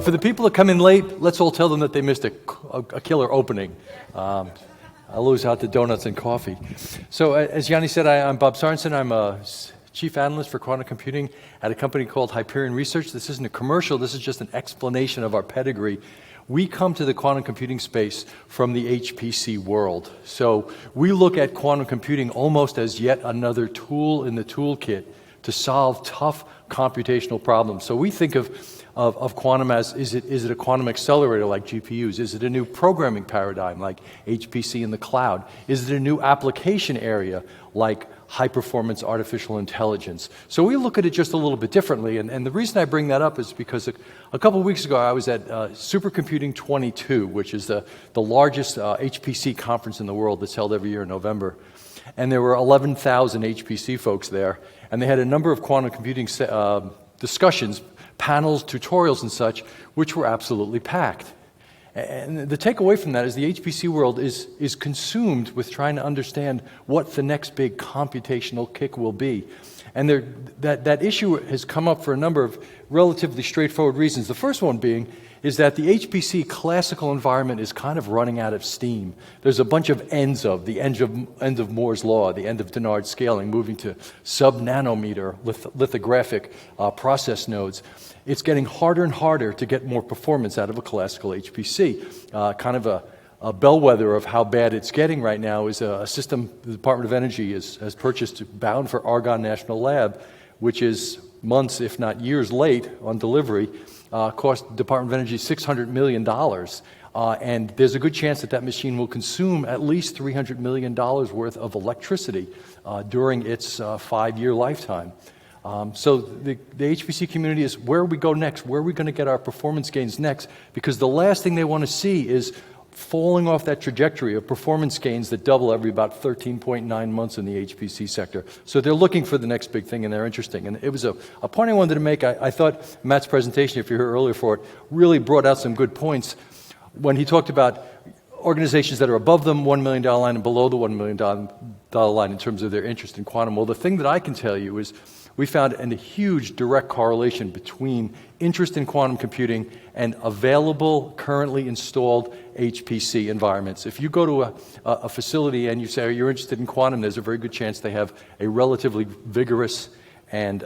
For the people that come in late, let's all tell them that they missed a killer opening. I'll lose out to donuts and coffee. So as Yanni said, I'm Bob Sorensen. I'm a chief analyst for quantum computing at a company called Hyperion Research. This isn't a commercial. This is just an explanation of our pedigree. We come to the quantum computing space from the HPC world. So we look at quantum computing almost as yet another tool in the toolkit to solve tough computational problems. So we think of quantum as, is it a quantum accelerator like GPUs? Is it a new programming paradigm like HPC in the cloud? Is it a new application area like high-performance artificial intelligence? So we look at it just a little bit differently, and the reason I bring that up is because a couple of weeks ago I was at Supercomputing 22, which is the largest HPC conference in the world that's held every year in November. And there were 11,000 HPC folks there, and they had a number of quantum computing discussions, panels, tutorials and such, which were absolutely packed. And the takeaway from that is the HPC world is consumed with trying to understand what the next big computational kick will be. And that issue has come up for a number of relatively straightforward reasons. The first one being is that the HPC classical environment is kind of running out of steam. There's a bunch of the end of Moore's law, the end of Dennard scaling, moving to sub-nanometer lithographic process nodes. It's getting harder and harder to get more performance out of a classical HPC. Kind of a bellwether of how bad it's getting right now is a system the Department of Energy has purchased, bound for Argonne National Lab, which is months, if not years late on delivery. Cost the Department of Energy $600 million. And there's a good chance that machine will consume at least $300 million worth of electricity during its 5-year lifetime. So the HPC community is where we go next, where are we going to get our performance gains next, because the last thing they want to see is falling off that trajectory of performance gains that double every about 13.9 months in the HPC sector. So they're looking for the next big thing, and they're interesting. And it was a point I wanted to make. I thought Matt's presentation, if you were here earlier for it, really brought out some good points when he talked about organizations that are above the $1 million line and below the $1 million line in terms of their interest in quantum. Well, the thing that I can tell you is we found a huge direct correlation between interest in quantum computing and available, currently installed HPC environments. If you go to a facility and you say you're interested in quantum, there's a very good chance they have a relatively vigorous and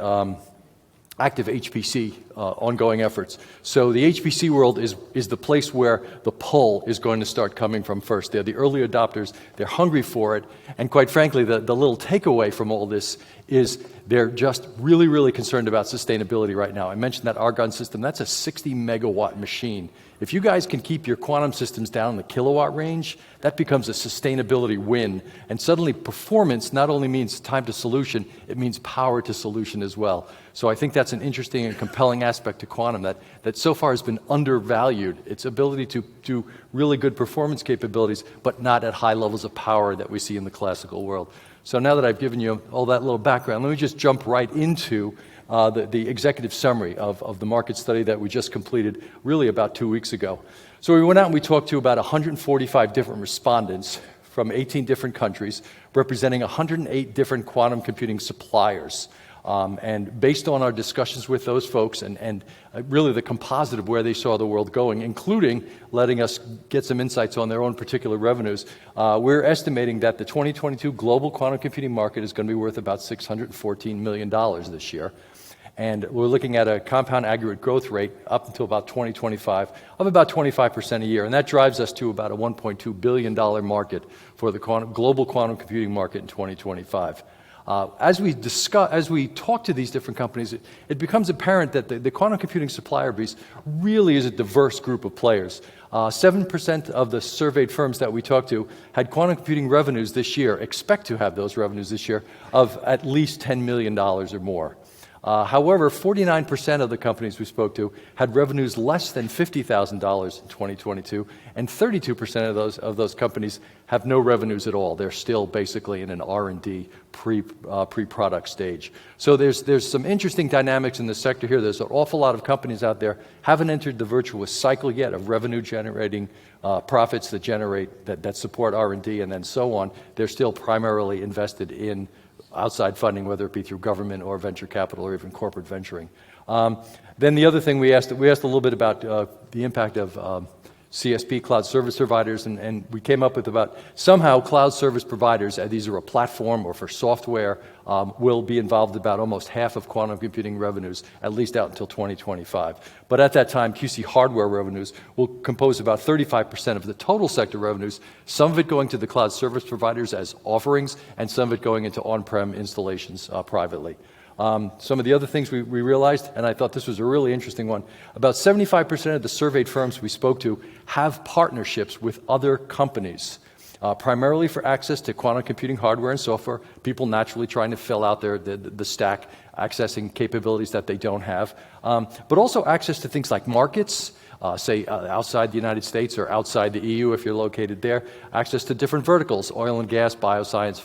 active HPC ongoing efforts. So the HPC world is the place where the pull is going to start coming from first. They're the early adopters, they're hungry for it, and quite frankly, the little takeaway from all this is they're just really, really concerned about sustainability right now. I mentioned that Argonne system, that's a 60 megawatt machine. If you guys can keep your quantum systems down in the kilowatt range, that becomes a sustainability win. And suddenly performance not only means time to solution, it means power to solution as well. So I think that's an interesting and compelling aspect to quantum that so far has been undervalued. Its ability to do really good performance capabilities, but not at high levels of power that we see in the classical world. So now that I've given you all that little background, let me just jump right into the executive summary of the market study that we just completed really about 2 weeks ago. So we went out and we talked to about 145 different respondents from 18 different countries, representing 108 different quantum computing suppliers. And based on our discussions with those folks and really the composite of where they saw the world going, including letting us get some insights on their own particular revenues, we're estimating that the 2022 global quantum computing market is going to be worth about $614 million this year. And we're looking at a compound aggregate growth rate up until about 2025 of about 25% a year. And that drives us to about a $1.2 billion market for the global quantum computing market in 2025. As we talk to these different companies, it becomes apparent that the quantum computing supplier base really is a diverse group of players. 7% of the surveyed firms that we talked to had quantum computing revenues this year, expect to have those revenues this year, of at least $10 million or more. However, 49% of the companies we spoke to had revenues less than $50,000 in 2022, and 32% of those companies have no revenues at all. They're still basically in an R&D pre-product stage. So there's some interesting dynamics in the sector here. There's an awful lot of companies out there haven't entered the virtuous cycle yet of revenue generating profits that support R&D and then so on. They're still primarily invested in outside funding, whether it be through government or venture capital or even corporate venturing. Then the other thing we asked a little bit about the impact of CSP, cloud service providers, and we came up with about somehow cloud service providers, either a platform or for software, will be involved about almost half of quantum computing revenues, at least out until 2025. But at that time, QC hardware revenues will compose about 35% of the total sector revenues, some of it going to the cloud service providers as offerings, and some of it going into on-prem installations privately. Some of the other things we realized, and I thought this was a really interesting one, about 75% of the surveyed firms we spoke to have partnerships with other companies, primarily for access to quantum computing hardware and software, people naturally trying to fill out the stack, accessing capabilities that they don't have, but also access to things like markets, say outside the United States or outside the EU if you're located there, access to different verticals, oil and gas, bioscience,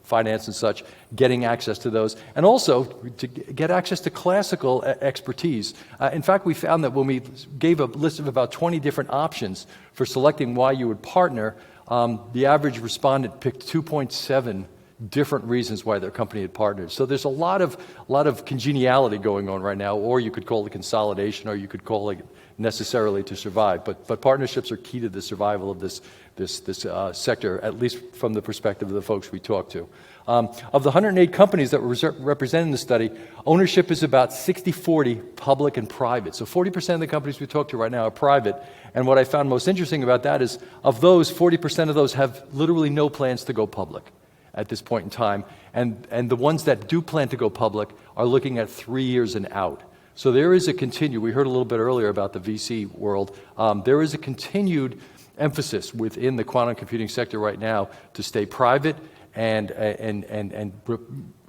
finance and such, getting access to those, and also to get access to classical expertise. In fact, we found that when we gave a list of about 20 different options for selecting why you would partner, the average respondent picked 2.7 different reasons why their company had partnered. So there's a lot of congeniality going on right now, or you could call it consolidation, or you could call it necessarily to survive. But partnerships are key to the survival of this sector, at least from the perspective of the folks we talked to. Of the 108 companies that were represented in the study, ownership is about 60-40 public and private. So 40% of the companies we talked to right now are private. And what I found most interesting about that is, of those, 40% of those have literally no plans to go public at this point in time. And the ones that do plan to go public are looking at 3 years and out. So there is we heard a little bit earlier about the VC world, there is a continued emphasis within the quantum computing sector right now to stay private and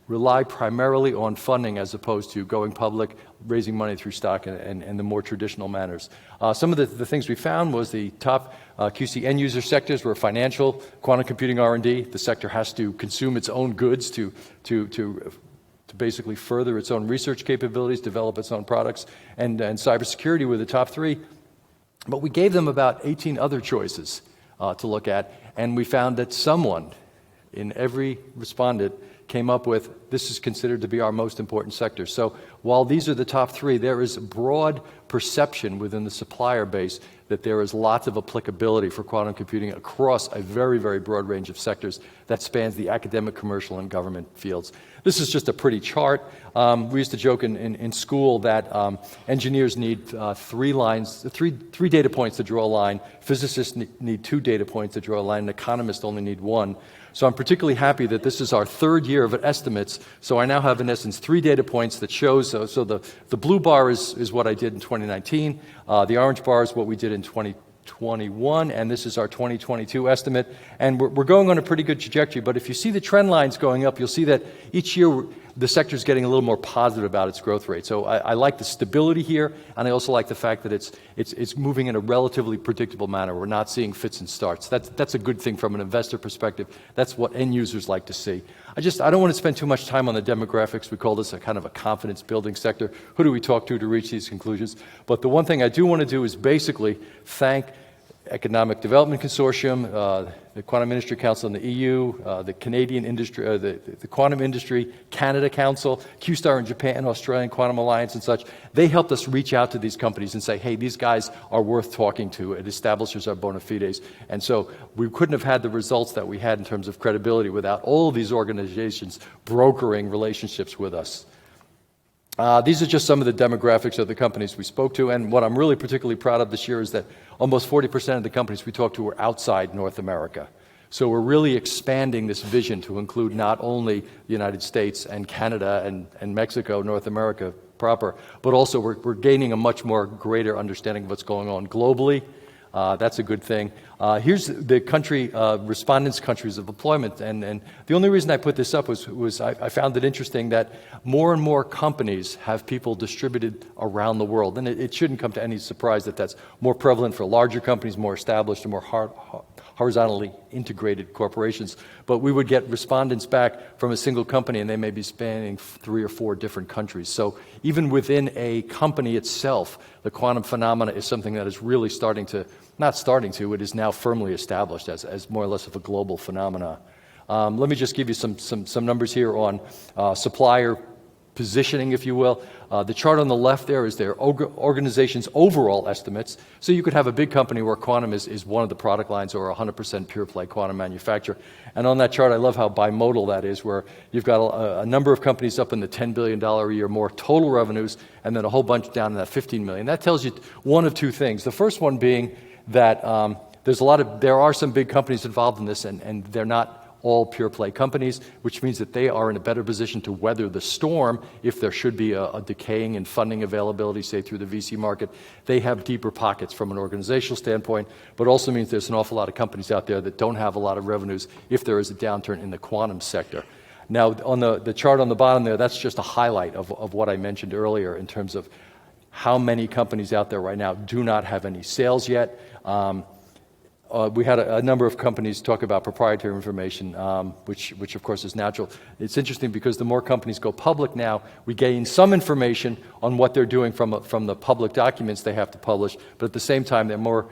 rely primarily on funding as opposed to going public, raising money through stock and the more traditional manners. Some of the things we found was the top QC end user sectors were financial, quantum computing R&D. The sector has to consume its own goods to basically further its own research capabilities, develop its own products, and cybersecurity were the top three. But we gave them about 18 other choices to look at, and we found that someone in every respondent came up with, this is considered to be our most important sector. So while these are the top three, there is a broad perception within the supplier base that there is lots of applicability for quantum computing across a very, very broad range of sectors that spans the academic, commercial, and government fields. This is just a pretty chart. We used to joke in school that engineers need three data points to draw a line, physicists need 2 data points to draw a line, and economists only need 1. So I'm particularly happy that this is our 3rd year of estimates. So I now have, in essence, 3 data points that shows, so the blue bar is what I did in 2019, the orange bar is what we did in 2021, and this is our 2022 estimate. And we're going on a pretty good trajectory, but if you see the trend lines going up, you'll see that each year the sector is getting a little more positive about its growth rate. So I like the stability here, and I also like the fact that it's moving in a relatively predictable manner. We're not seeing fits and starts. That's a good thing from an investor perspective. That's what end users like to see. I don't want to spend too much time on the demographics. We call this a kind of a confidence building sector. Who do we talk to reach these conclusions? But the one thing I do want to do is basically thank Economic Development Consortium, the Quantum Industry Council in the EU, the Canadian Industry, the Quantum Industry Canada Council, QStar in Japan, Australian Quantum Alliance and such. They helped us reach out to these companies and say, hey, these guys are worth talking to. It establishes our bona fides. And so we couldn't have had the results that we had in terms of credibility without all of these organizations brokering relationships with us. These are just some of the demographics of the companies we spoke to, and what I'm really particularly proud of this year is that almost 40% of the companies we talked to were outside North America. So we're really expanding this vision to include not only the United States and Canada and Mexico, North America proper, but also we're gaining a much more greater understanding of what's going on globally. That's a good thing. Here's the country, respondents' countries of deployment, and the only reason I put this up was I found it interesting that more and more companies have people distributed around the world, and it shouldn't come to any surprise that that's more prevalent for larger companies, more established and more horizontally integrated corporations. But we would get respondents back from a single company, and they may be spanning 3 or 4 different countries. So even within a company itself, the quantum phenomena is something that is really it is now firmly established as more or less of a global phenomena. Let me just give you some numbers here on supplier positioning, if you will. The chart on the left there is their organization's overall estimates. So you could have a big company where quantum is one of the product lines or 100% pure play quantum manufacturer. And on that chart, I love how bimodal that is, where you've got a number of companies up in the $10 billion a year more total revenues, and then a whole bunch down in that $15 million. That tells you one of two things. The first one being that there are some big companies involved in this, and they're not all pure play companies, which means that they are in a better position to weather the storm if there should be a decaying in funding availability, say through the VC market. They have deeper pockets from an organizational standpoint, but also means there's an awful lot of companies out there that don't have a lot of revenues if there is a downturn in the quantum sector. Now, on the chart on the bottom there, that's just a highlight of what I mentioned earlier in terms of how many companies out there right now do not have any sales yet. We had a number of companies talk about proprietary information, which of course is natural. It's interesting because the more companies go public now, we gain some information on what they're doing from the public documents they have to publish, but at the same time they're more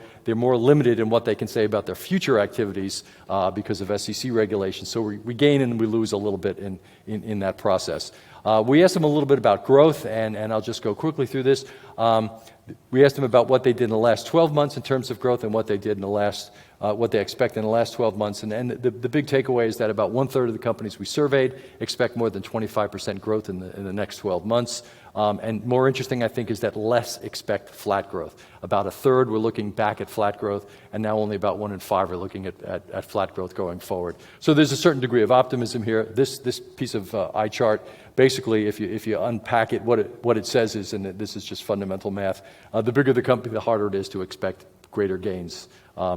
limited in what they can say about their future activities because of SEC regulations. So we gain and we lose a little bit in that process. We asked them a little bit about growth, and I'll just go quickly through this. We asked them about what they did in the last 12 months in terms of growth and what they did in the last, what they expect in the last 12 months. And the big takeaway is that about 1/3 of the companies we surveyed expect more than 25% growth in the next 12 months. And more interesting, I think, is that less expect flat growth. About 1/3 were looking back at flat growth, and now only about 1 in 5 are looking at flat growth going forward. So there's a certain degree of optimism here. This piece of eye chart, basically, if you unpack it, what it says is, and this is just fundamental math, the bigger the company, the harder it is to expect greater gains.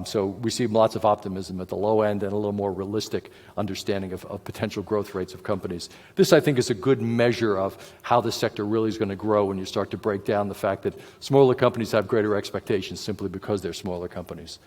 So we see lots of optimism at the low end and a little more realistic understanding of potential growth rates of companies. This, I think, is a good measure of how the sector really is going to grow when you start to break down the fact that smaller companies have greater expectations simply because they're smaller companies.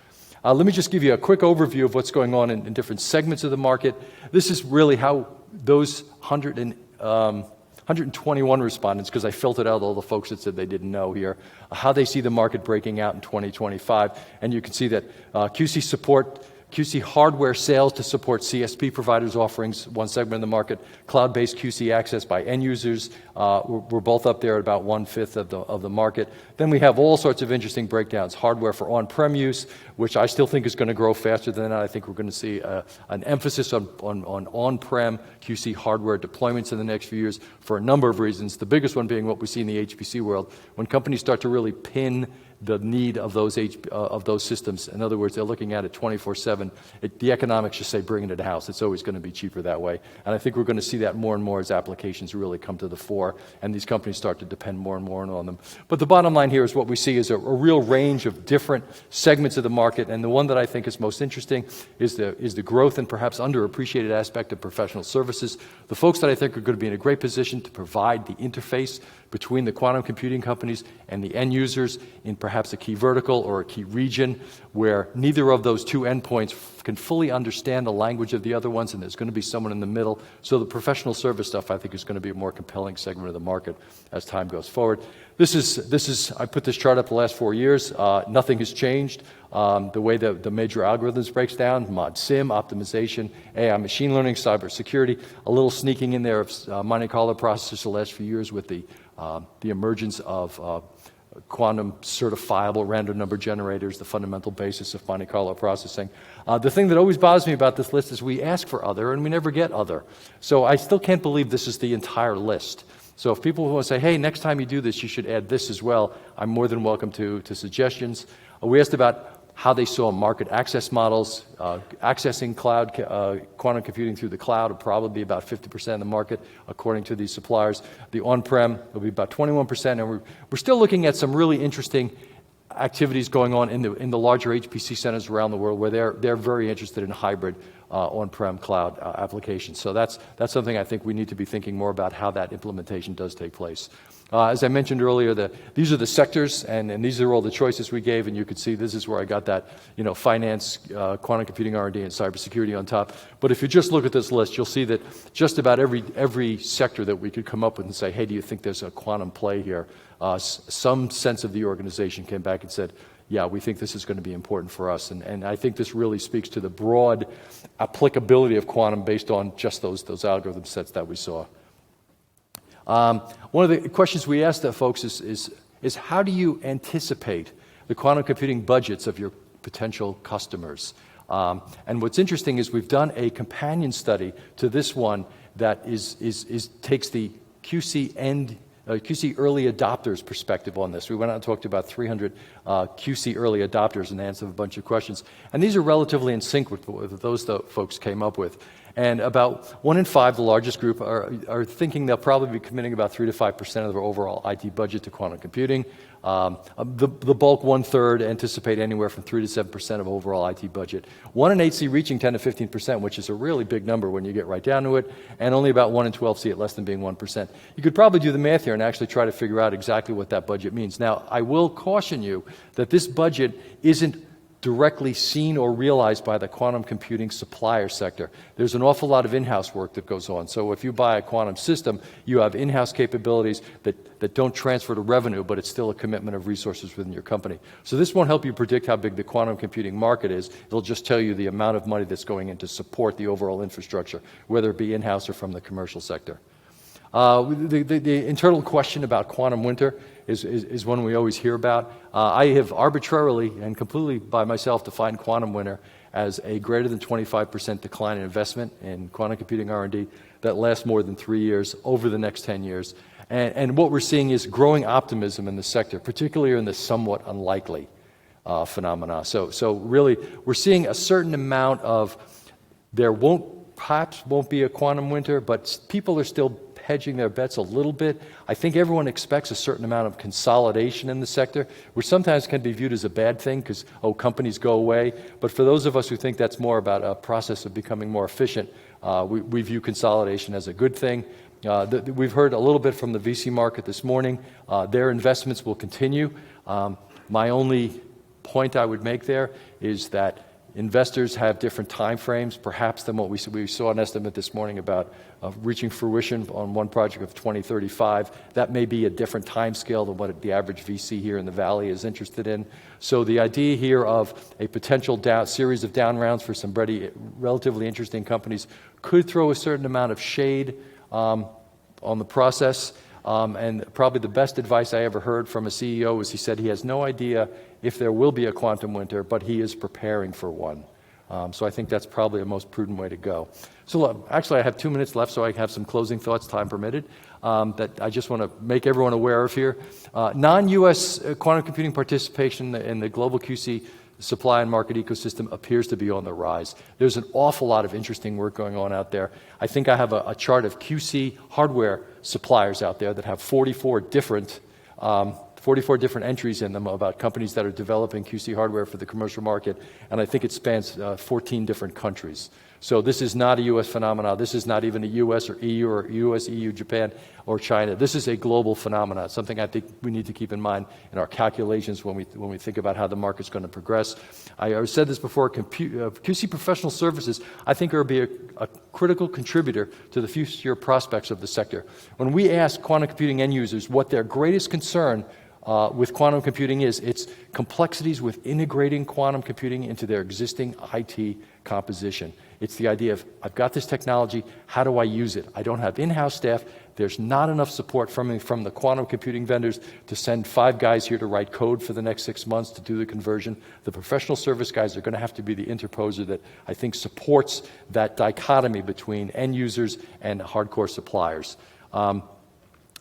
Let me just give you a quick overview of what's going on in different segments of the market. This is really how those 121 respondents, because I filtered out all the folks that said they didn't know here, how they see the market breaking out in 2025. And you can see that QC hardware sales to support CSP providers' offerings, one segment of the market, cloud-based QC access by end users, we're both up there at about 1/5 of the market. Then we have all sorts of interesting breakdowns. Hardware for on-prem use, which I still think is going to grow faster than that. I think we're going to see an emphasis on on-prem QC hardware deployments in the next few years for a number of reasons. The biggest one being what we see in the HPC world. When companies start to really pin the need of those systems. In other words, they're looking at it 24/7. The economics just say bring it to the house. It's always going to be cheaper that way. And I think we're going to see that more and more as applications really come to the fore and these companies start to depend more and more on them. But the bottom line here is what we see is a real range of different segments of the market. And the one that I think is most interesting is the growth and perhaps underappreciated aspect of professional services. The folks that I think are going to be in a great position to provide the interface between the quantum computing companies and the end users in perhaps a key vertical or a key region where neither of those two endpoints can fully understand the language of the other ones, and there's going to be someone in the middle. So the professional service stuff, I think, is going to be a more compelling segment of the market as time goes forward. This is I put this chart up the last 4 years. Nothing has changed. The way the major algorithms breaks down, mod sim, optimization, AI, machine learning, cybersecurity, a little sneaking in there of Monte Carlo processors the last few years with the emergence of quantum certifiable random number generators, the fundamental basis of Monte Carlo processing. The thing that always bothers me about this list is we ask for other and we never get other. So I still can't believe this is the entire list. So if people want to say, hey, next time you do this, you should add this as well, I'm more than welcome to suggestions. We asked about how they saw market access models, accessing cloud, quantum computing through the cloud will probably be about 50% of the market, according to these suppliers. The on-prem will be about 21%, and we're still looking at some really interesting activities going on in the larger HPC centers around the world where they're very interested in hybrid on-prem cloud applications. So that's something I think we need to be thinking more about how that implementation does take place. As I mentioned earlier, these are the sectors, and these are all the choices we gave, and you can see this is where I got that, finance, quantum computing R&D, and cybersecurity on top. But if you just look at this list, you'll see that just about every sector that we could come up with and say, hey, do you think there's a quantum play here? Some sense of the organization came back and said, yeah, we think this is going to be important for us. And I think this really speaks to the broad applicability of quantum based on just those algorithm sets that we saw. One of the questions we asked folks is how do you anticipate the quantum computing budgets of your potential customers? And what's interesting is we've done a companion study to this one that takes the QC early adopters perspective on this. We went out and talked to about 300 QC early adopters and answered a bunch of questions. And these are relatively in sync with what those folks came up with. And about 1 in 5, the largest group, are thinking they'll probably be committing about 3 to 5% of their overall IT budget to quantum computing. The bulk 1/3 anticipate anywhere from 3 to 7% of overall IT budget. 1 in 8 see reaching 10 to 15%, which is a really big number when you get right down to it, and only about 1 in 12 see it less than being 1%. You could probably do the math here and actually try to figure out exactly what that budget means. Now, I will caution you that this budget isn't directly seen or realized by the quantum computing supplier sector. There's an awful lot of in-house work that goes on. So if you buy a quantum system, you have in-house capabilities that don't transfer to revenue, but it's still a commitment of resources within your company. So this won't help you predict how big the quantum computing market is. It'll just tell you the amount of money that's going in to support the overall infrastructure, whether it be in-house or from the commercial sector. The internal question about quantum winter is one we always hear about. I have arbitrarily and completely by myself defined quantum winter as a greater than 25% decline in investment in quantum computing R&D that lasts more than 3 years over the next 10 years. And what we're seeing is growing optimism in the sector, particularly in the somewhat unlikely phenomena. So really, we're seeing a certain amount of perhaps won't be a quantum winter, but people are still hedging their bets a little bit. I think everyone expects a certain amount of consolidation in the sector, which sometimes can be viewed as a bad thing because, companies go away. But for those of us who think that's more about a process of becoming more efficient, we view consolidation as a good thing. We've heard a little bit from the VC market this morning. Their investments will continue. My only point I would make there is that investors have different time frames, perhaps than what we saw an estimate this morning about reaching fruition on one project of 2035. That may be a different time scale than what the average VC here in the Valley is interested in. So the idea here of a potential series of down rounds for some relatively interesting companies could throw a certain amount of shade on the process. And probably the best advice I ever heard from a CEO was he said he has no idea if there will be a quantum winter, but he is preparing for one. So I think that's probably the most prudent way to go. So look, actually I have 2 minutes left, so I have some closing thoughts, time permitted, that I just want to make everyone aware of here. Non-US quantum computing participation in the global QC supply and market ecosystem appears to be on the rise. There's an awful lot of interesting work going on out there. I think I have a chart of QC hardware suppliers out there that have 44 different entries in them about companies that are developing QC hardware for the commercial market, and I think it spans 14 different countries. So this is not a U.S. phenomenon. This is not even a U.S. or EU or U.S., EU, Japan, or China. This is a global phenomenon, something I think we need to keep in mind in our calculations when we think about how the market's going to progress. I said this before, QC professional services, I think, are going to be a critical contributor to the future prospects of the sector. When we ask quantum computing end users what their greatest concern with quantum computing is, it's complexities with integrating quantum computing into their existing IT composition. It's the idea of, I've got this technology, how do I use it? I don't have in-house staff. There's not enough support from the quantum computing vendors to send 5 guys here to write code for the next 6 months to do the conversion. The professional service guys are going to have to be the interposer that I think supports that dichotomy between end users and hardcore suppliers.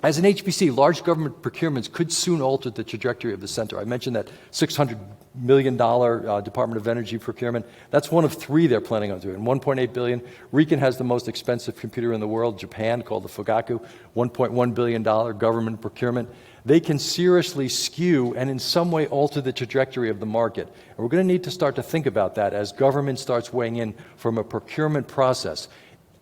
As an HPC, large government procurements could soon alter the trajectory of the center. I mentioned that $600 million Department of Energy procurement. That's one of 3 they're planning on doing. $1.8 billion. Riken has the most expensive computer in the world, Japan, called the Fugaku. $1.1 billion government procurement. They can seriously skew and in some way alter the trajectory of the market. And we're going to need to start to think about that as government starts weighing in from a procurement process.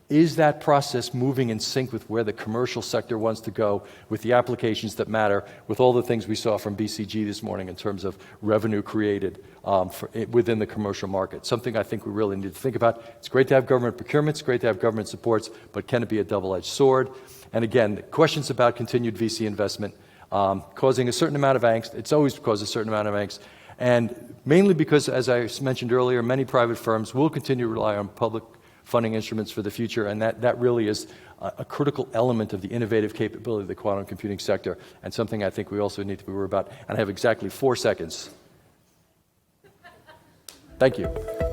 Is that process moving in sync with where the commercial sector wants to go, with the applications that matter, with all the things we saw from BCG this morning in terms of revenue created within the commercial market? Something I think we really need to think about. It's great to have government procurements, it's great to have government supports, but can it be a double-edged sword? And again, questions about continued VC investment causing a certain amount of angst. It's always caused a certain amount of angst. And mainly because, as I mentioned earlier, many private firms will continue to rely on public funding instruments for the future, and that really is a critical element of the innovative capability of the quantum computing sector, and something I think we also need to be aware about. And I have exactly 4 seconds. Thank you.